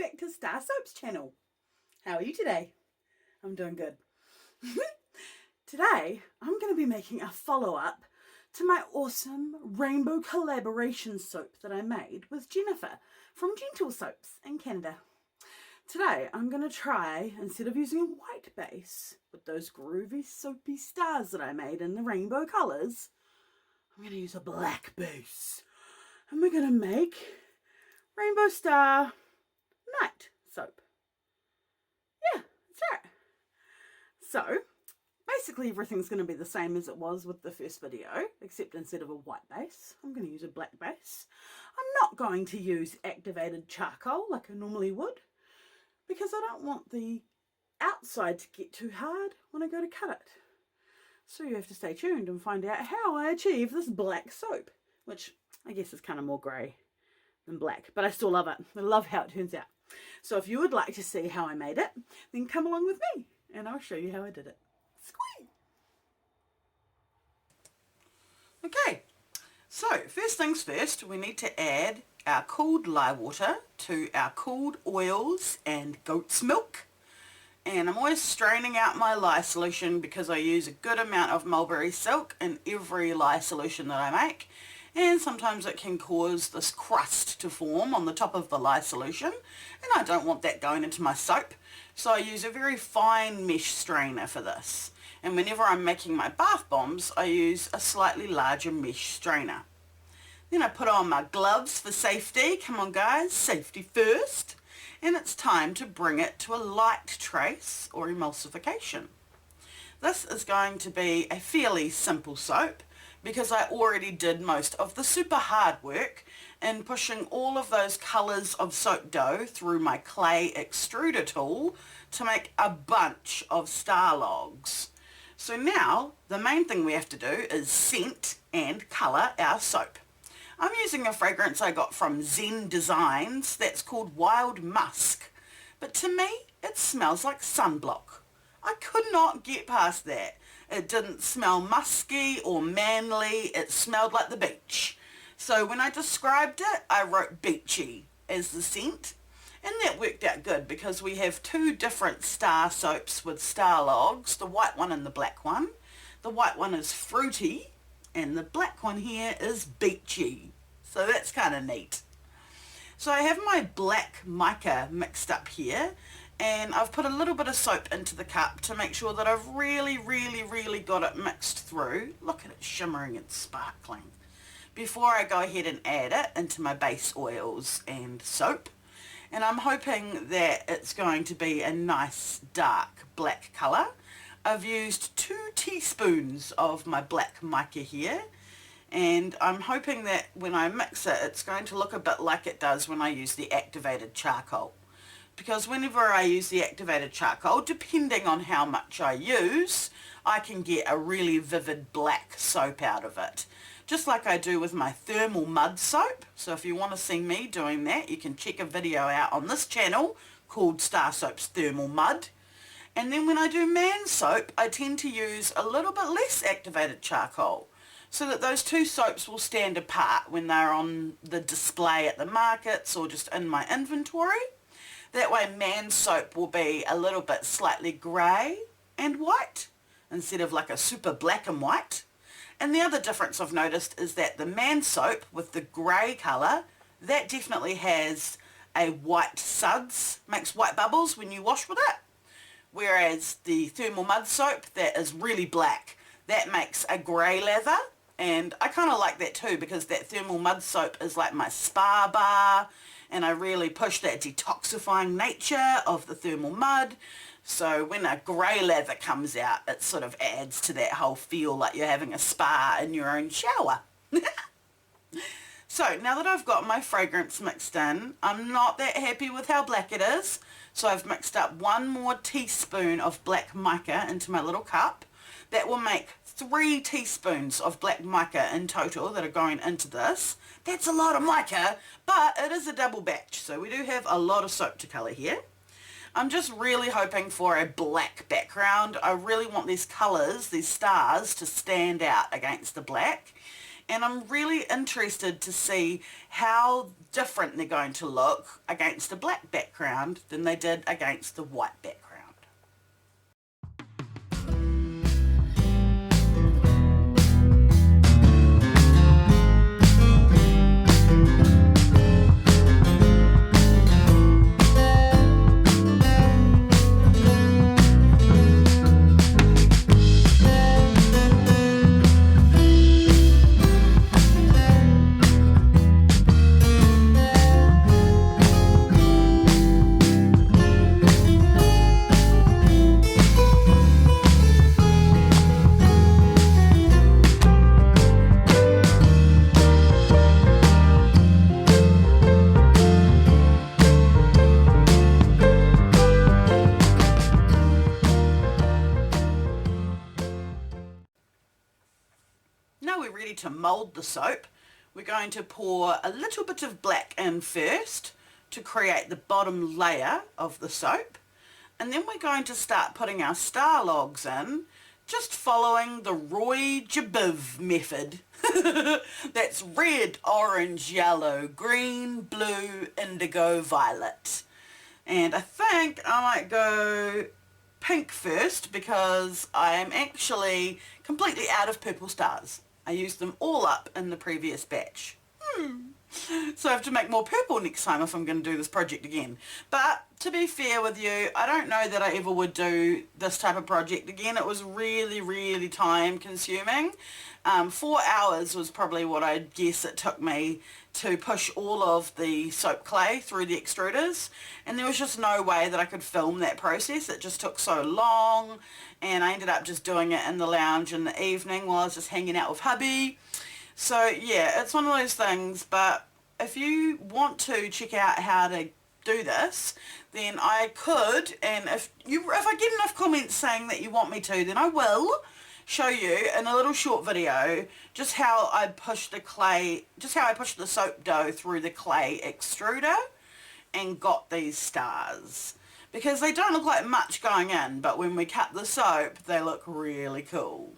back to StarrSoaps channel. How are you today? I'm doing good. Today I'm going to be making a follow-up to my awesome rainbow collaboration soap that I made with Jennifer from Untitled Soaps in Canada. Today I'm going to try, instead of using a white base with those groovy soapy stars that I made in the rainbow colours, I'm going to use a black base. And we're going to make Rainbow Star Night soap. Yeah, that's right. So, basically everything's going to be the same as it was with the first video, except instead of a white base, I'm going to use a black base. I'm not going to use activated charcoal like I normally would, because I don't want the outside to get too hard when I go to cut it. So you have to stay tuned and find out how I achieve this black soap, which I guess is kind of more grey than black, but I still love it. I love how it turns out. So if you would like to see how I made it, then come along with me and I'll show you how I did it. Squee! Okay, so first things first, we need to add our cooled lye water to our cooled oils and goat's milk. And I'm always straining out my lye solution because I use a good amount of mulberry silk in every lye solution that I make. And sometimes it can cause this crust to form on the top of the lye solution, and I don't want that going into my soap, so I use a very fine mesh strainer for this. And whenever I'm making my bath bombs, I use a slightly larger mesh strainer. Then I put on my gloves for safety. Come on guys, safety first. And it's time to bring it to a light trace or emulsification. This is going to be a fairly simple soap, because I already did most of the super hard work in pushing all of those colours of soap dough through my clay extruder tool to make a bunch of star logs. So now the main thing we have to do is scent and colour our soap. I'm using a fragrance I got from Zen Designs that's called Wild Musk, but to me it smells like sunblock. I could not get past that. It didn't smell musky or manly, it smelled like the beach. So when I described it, I wrote beachy as the scent, and that worked out good because we have two different star soaps with star logs, the white one and the black one. The white one is fruity and the black one here is beachy. So that's kind of neat. So I have my black mica mixed up here, and I've put a little bit of soap into the cup to make sure that I've really got it mixed through. Look at it shimmering and sparkling. Before I go ahead and add it into my base oils and soap. And I'm hoping that it's going to be a nice dark black colour. I've used 2 teaspoons of my black mica here. And I'm hoping that when I mix it, it's going to look a bit like it does when I use the activated charcoal. Because whenever I use the activated charcoal, depending on how much I use, I can get a really vivid black soap out of it. Just like I do with my thermal mud soap. So if you want to see me doing that, you can check a video out on this channel called StarrSoaps Thermal Mud. And then when I do man soap, I tend to use a little bit less activated charcoal, so that those two soaps will stand apart when they're on the display at the markets or just in my inventory. That way man soap will be a little bit slightly grey and white instead of like a super black and white. And the other difference I've noticed is that the man soap with the grey colour, that definitely has a white suds, makes white bubbles when you wash with it. Whereas the thermal mud soap that is really black, that makes a grey lather. And I kind of like that too, because that thermal mud soap is like my spa bar, and I really push that detoxifying nature of the thermal mud. So when a grey lather comes out, it sort of adds to that whole feel like you're having a spa in your own shower. So now that I've got my fragrance mixed in, I'm not that happy with how black it is. So I've mixed up 1 more teaspoon of black mica into my little cup. That will make 3 teaspoons of black mica in total that are going into this. That's a lot of mica, but it is a double batch, so we do have a lot of soap to colour here. I'm just really hoping for a black background. I really want these colours, these stars, to stand out against the black. and I'm really interested to see how different they're going to look against a black background than they did against the white background. Now we're ready to mould the soap. We're going to pour a little bit of black in first to create the bottom layer of the soap, and then we're going to start putting our star logs in, just following the Roy Jabiv method. That's red, orange, yellow, green, blue, indigo, violet. And I think I might go pink first because I am actually completely out of purple stars. I used them all up in the previous batch. So I have to make more purple next time if I'm going to do this project again. But to be fair with you, I don't know that I ever would do this type of project again. It was really, really time consuming. 4 hours was probably what I'd guess it took me to push all of the soap clay through the extruders, and there was just no way that I could film that process. It just took so long, and I ended up just doing it in the lounge in the evening while I was just hanging out with hubby. So yeah, it's one of those things, but if you want to check out how to do this, then I could, and if I get enough comments saying that you want me to, then I will show you in a little short video just how I push the soap dough through the clay extruder and got these stars, because they don't look like much going in, but when we cut the soap they look really cool.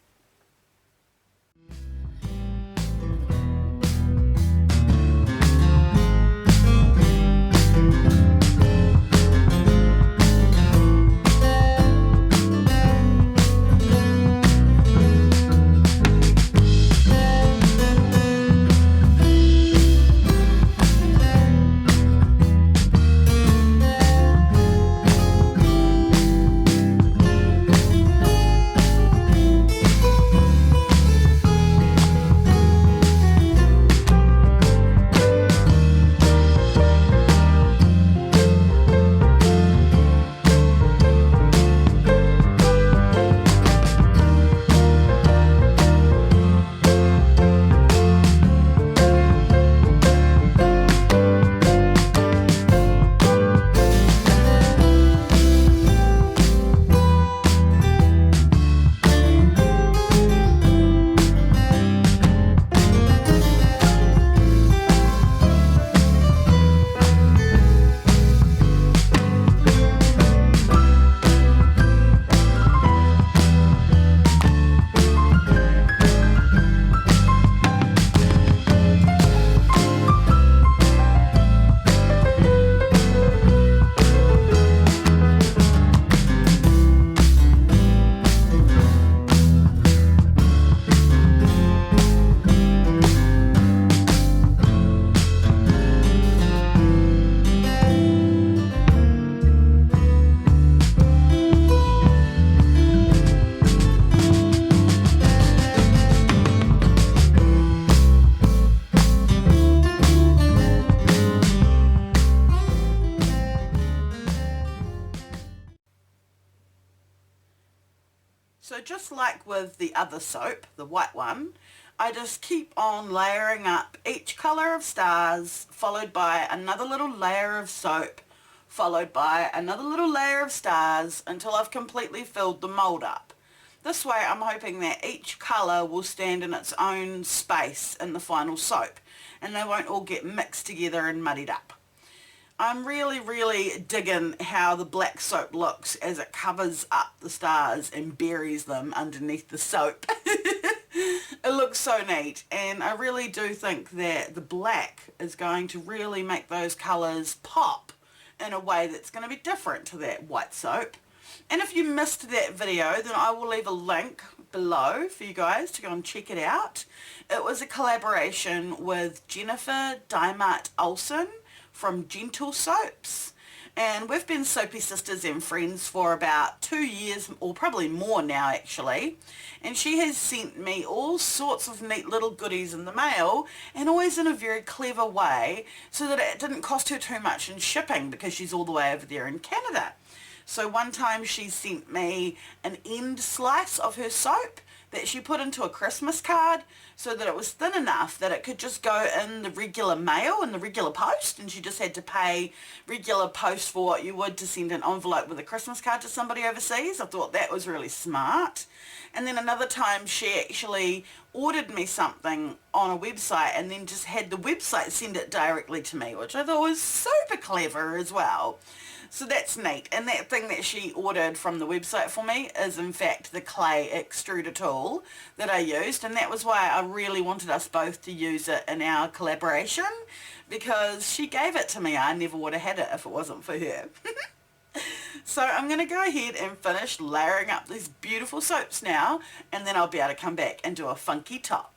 So just like with the other soap, the white one, I just keep on layering up each colour of stars, followed by another little layer of soap, followed by another little layer of stars, until I've completely filled the mould up. This way I'm hoping that each colour will stand in its own space in the final soap, and they won't all get mixed together and muddied up. I'm really, really digging how the black soap looks as it covers up the stars and buries them underneath the soap. It looks so neat, and I really do think that the black is going to really make those colours pop in a way that's going to be different to that white soap. And if you missed that video, then I will leave a link below for you guys to go and check it out. It was a collaboration with Jennifer Dimart Olsen from Gentle Soaps. And we've been Soapy sisters and friends for about 2 years, or probably more now actually. And she has sent me all sorts of neat little goodies in the mail, and always in a very clever way, so that it didn't cost her too much in shipping, because she's all the way over there in Canada. So one time she sent me an end slice of her soap that she put into a Christmas card, so that it was thin enough that it could just go in the regular mail, in the regular post, and she just had to pay regular post for what you would to send an envelope with a Christmas card to somebody overseas. I thought that was really smart. And then another time she actually ordered me something on a website and then just had the website send it directly to me, which I thought was super clever as well. So that's neat. And that thing that she ordered from the website for me is in fact the clay extruder tool that I used, and that was why I really wanted us both to use it in our collaboration, because she gave it to me. I never would have had it if it wasn't for her. So I'm going to go ahead and finish layering up these beautiful soaps now, and then I'll be able to come back and do a funky top.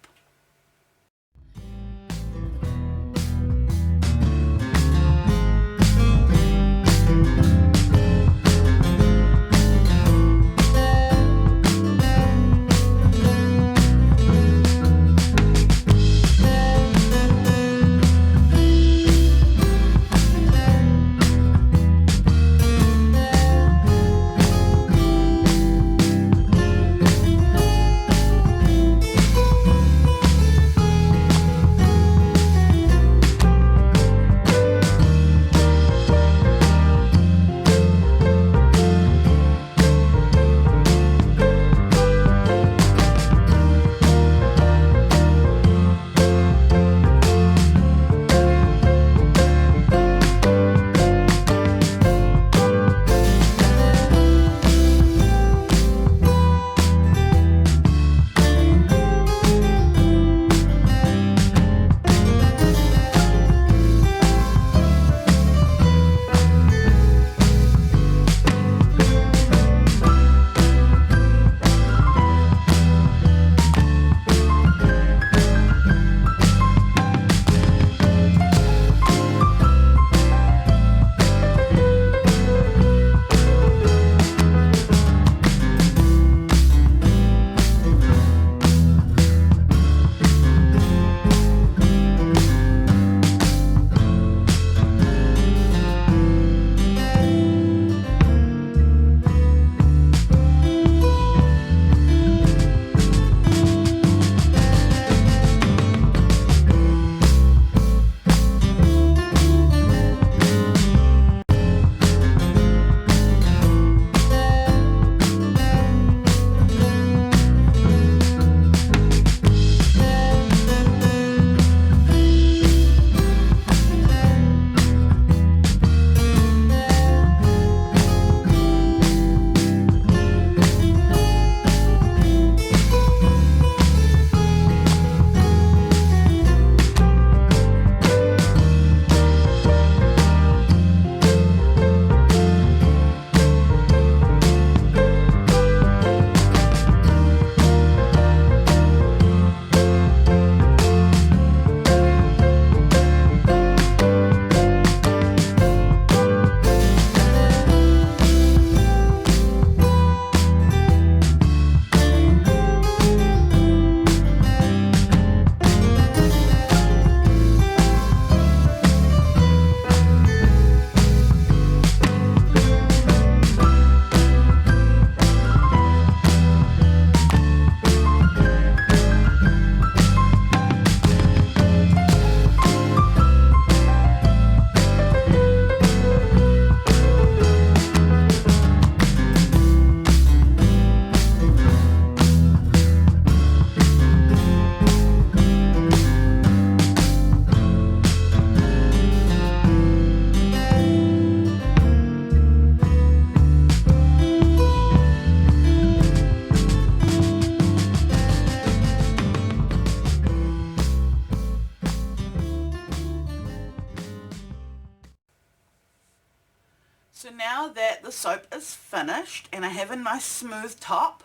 So now that the soap is finished and I have a nice smooth top,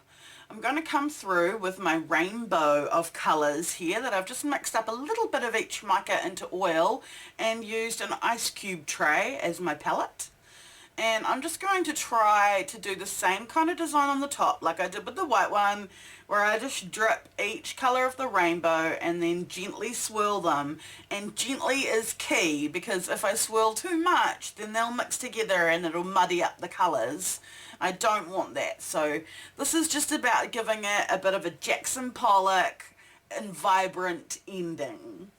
I'm going to come through with my rainbow of colours here that I've just mixed up a little bit of each mica into oil and used an ice cube tray as my palette. And I'm just going to try to do the same kind of design on the top like I did with the white one, where I just drip each colour of the rainbow and then gently swirl them. And gently is key, because if I swirl too much then they'll mix together and it'll muddy up the colours. I don't want that. So this is just about giving it a bit of a Jackson Pollock and vibrant ending.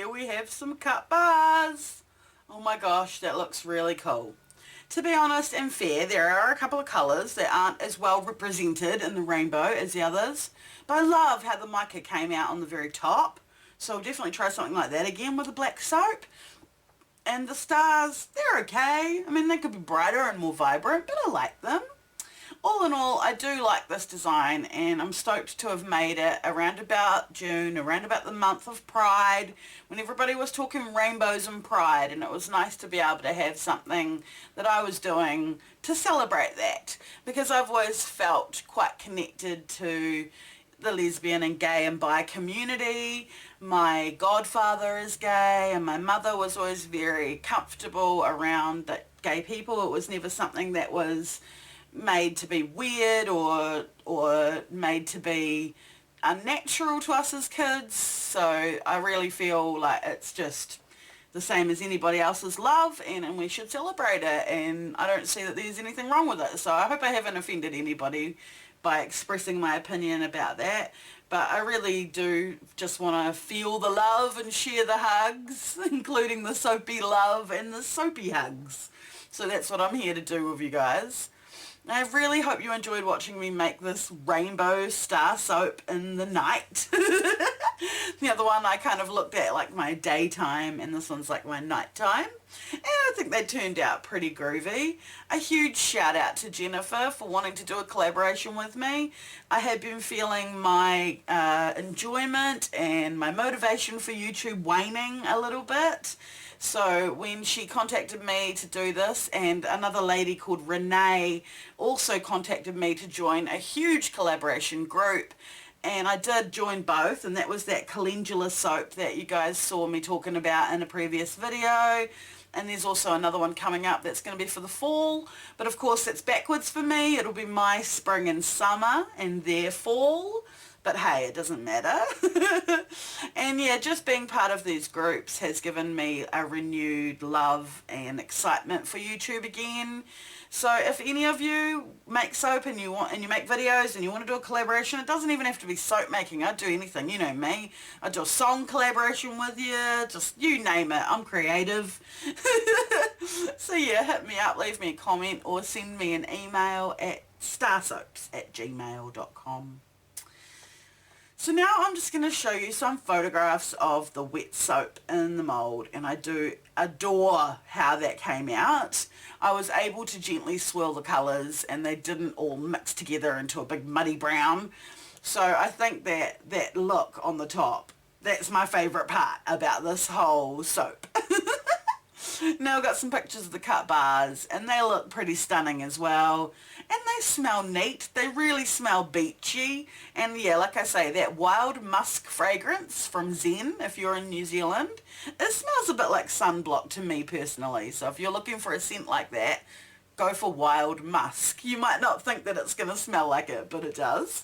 here we have some cut bars. Oh my gosh, that looks really cool. To be honest and fair, there are a couple of colours that aren't as well represented in the rainbow as the others. But I love how the mica came out on the very top. So I'll definitely try something like that again with a black soap. And the stars, they're okay. I mean, they could be brighter and more vibrant, but I like them. All in all, I do like this design, and I'm stoked to have made it around about June, around about the month of Pride, when everybody was talking rainbows and Pride, and it was nice to be able to have something that I was doing to celebrate that, because I've always felt quite connected to the lesbian and gay and bi community. My godfather is gay, and my mother was always very comfortable around gay people. It was never something that was made to be weird or made to be unnatural to us as kids. So I really feel like it's just the same as anybody else's love, and we should celebrate it, and I don't see that there's anything wrong with it. So I hope I haven't offended anybody by expressing my opinion about that, but I really do just want to feel the love and share the hugs, including the soapy love and the soapy hugs. So that's what I'm here to do with you guys. I really hope you enjoyed watching me make this rainbow star soap in the night. The other one I kind of looked at like my daytime, and this one's like my nighttime. And I think they turned out pretty groovy. A huge shout out to Jennifer for wanting to do a collaboration with me. I had been feeling my enjoyment and my motivation for YouTube waning a little bit. So when she contacted me to do this, and another lady called Renee also contacted me to join a huge collaboration group, and I did join both, and that was that calendula soap that you guys saw me talking about in a previous video. And there's also another one coming up that's going to be for the fall, but of course it's backwards for me. It'll be my spring and summer and their fall. But hey, it doesn't matter. And yeah, just being part of these groups has given me a renewed love and excitement for YouTube again. So if any of you make soap and you make videos and you want to do a collaboration, it doesn't even have to be soap making. I'd do anything, you know me. I'd do a song collaboration with you, just you name it. I'm creative. So yeah, hit me up, leave me a comment, or send me an email at StarrSoaps@gmail.com. So now I'm just going to show you some photographs of the wet soap in the mould, and I do adore how that came out. I was able to gently swirl the colours, and they didn't all mix together into a big muddy brown. So I think that look on the top, that's my favourite part about this whole soap. Now I've got some pictures of the cut bars, and they look pretty stunning as well, and they smell neat. They really smell beachy, and yeah, like I say, that wild musk fragrance from Zen, if you're in New Zealand, it smells a bit like sunblock to me personally. So if you're looking for a scent like that, go for wild musk. You might not think that it's going to smell like it, but it does.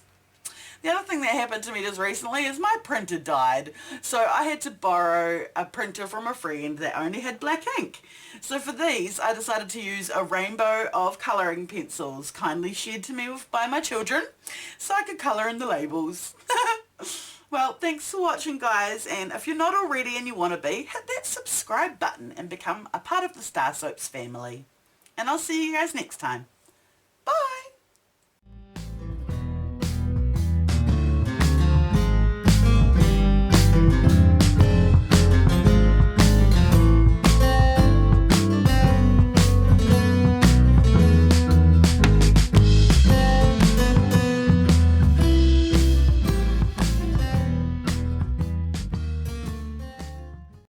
The other thing that happened to me just recently is my printer died. So I had to borrow a printer from a friend that only had black ink. So for these, I decided to use a rainbow of colouring pencils kindly shared to me by my children, so I could colour in the labels. Well, thanks for watching, guys, and if you're not already and you want to be, hit that subscribe button and become a part of the StarrSoaps family. And I'll see you guys next time.